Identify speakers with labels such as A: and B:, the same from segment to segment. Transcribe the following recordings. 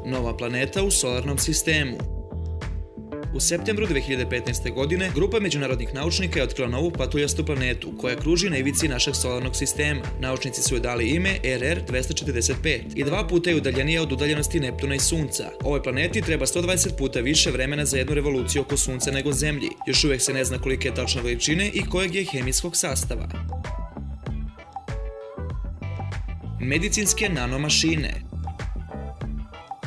A: Nova planeta u solarnom sistemu. U septembru 2015. godine grupa međunarodnih naučnika je otkrila novu patuljastu planetu koja kruži na ivici našeg solarnog sistema. Naučnici su joj dali ime RR-245 i 2 puta je udaljenija od udaljenosti Neptuna i Sunca. Ovoj planeti treba 120 puta više vremena za jednu revoluciju oko Sunca nego Zemlji. Još uvek se ne zna kolike je tačna veličine i kojeg je hemijskog sastava. Medicinske nanomašine.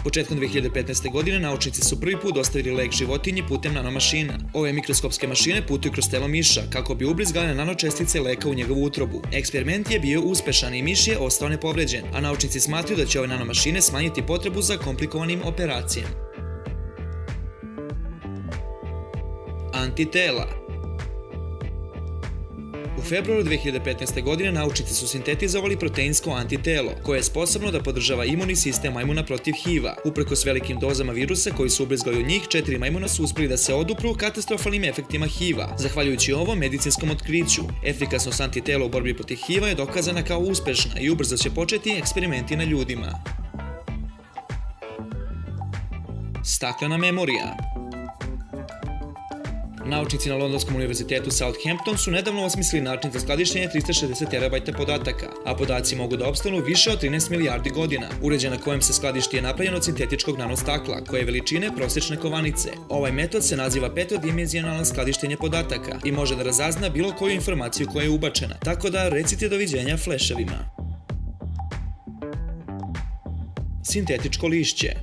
A: Početkom 2015. godine naučnici su prvi put dostavili lek životinji putem nanomašina. Ove mikroskopske mašine putuju kroz telo miša kako bi ubrizgale nanočestice leka u njegovu utrobu. Eksperiment je bio uspešan i miš je ostao nepovređen, a naučnici smatraju da će ove nanomašine smanjiti potrebu za komplikovanim operacijama. Antitela. U februaru 2015. godine naučnici su sintetizovali proteinsko antitelo, koje je sposobno da podržava imunni sistem majmuna protiv HIV-a. Uprkos velikim dozama virusa koji su ubrizgali u njih, 4 majmuna su uspeli da se odupru katastrofalnim efektima HIV-a. Zahvaljujući ovom medicinskom otkriću, efikasnost antitela u borbi protiv HIV-a je dokazana kao uspešna i ubrzo će početi eksperimenti na ljudima. Staklena memorija. Naučnici na Londonskom univerzitetu Southampton su nedavno osmislili način za skladištenje 360 terabajta podataka, a podaci mogu da opstanu više od 13 milijardi godina. Uređaj na kojem se skladišti je napravljen od sintetičkog nanostakla, koje je veličine prosečne kovanice. Ovaj metod se naziva petodimenzionalno skladištenje podataka i može da razazna bilo koju informaciju koja je ubačena, tako da recite doviđenja fleševima. Sintetičko lišće.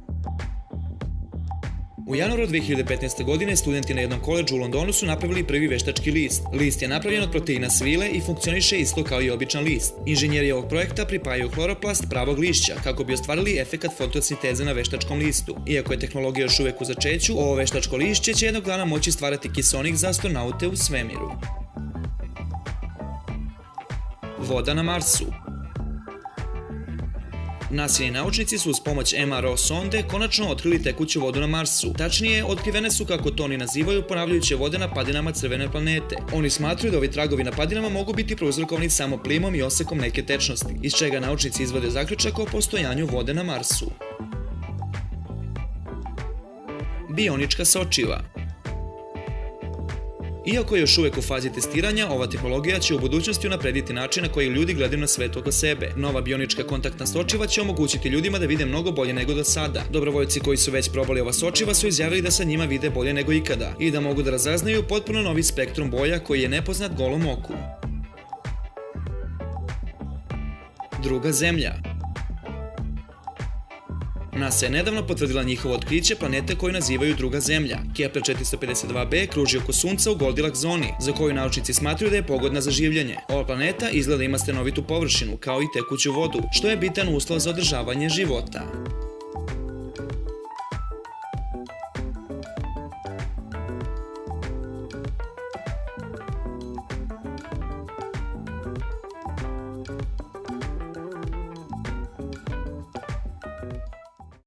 A: U januaru 2015. godine studenti na jednom koledžu u Londonu su napravili prvi veštački list. List je napravljen od proteina svile i funkcioniše isto kao i običan list. Inženjeri ovog projekta pripajaju chloroplast pravog lišća kako bi ostvarili efekat fotosinteze na veštačkom listu. Iako je tehnologija još uvek u začeću, ovo veštačko lišće će jednog dana moći stvarati kiseonik za astronaute u svemiru. Voda na Marsu. NASA-ini naučnici su uz pomoć MRO sonde konačno otkrili tekuću vodu na Marsu. Tačnije, otkrivene su, kako to oni nazivaju, ponavljajuće vode na padinama crvene planete. Oni smatruju da ovi tragovi na padinama mogu biti prouzrokovani samo plimom i osekom neke tečnosti, iz čega naučnici izvode zaključak o postojanju vode na Marsu. Bionička sočiva. Iako je još uvek u fazi testiranja, ova tehnologija će u budućnosti unaprediti način na koji ljudi gledaju na svet oko sebe. Nova bionička kontaktna sočiva će omogućiti ljudima da vide mnogo bolje nego do sada. Dobrovoljci koji su već probali ova sočiva su izjavili da sa njima vide bolje nego ikada i da mogu da razaznaju potpuno novi spektrum boja koji je nepoznat golom oku. Druga zemlja. NASA je nedavno potvrdila njihovo otkriće planete koju nazivaju druga zemlja. Kepler 452b kruži oko Sunca u Goldilak zoni, za koju naučnici smatruju da je pogodna za življenje. Ova planeta izgleda ima stenovitu površinu, kao i tekuću vodu, što je bitan uslov za održavanje života.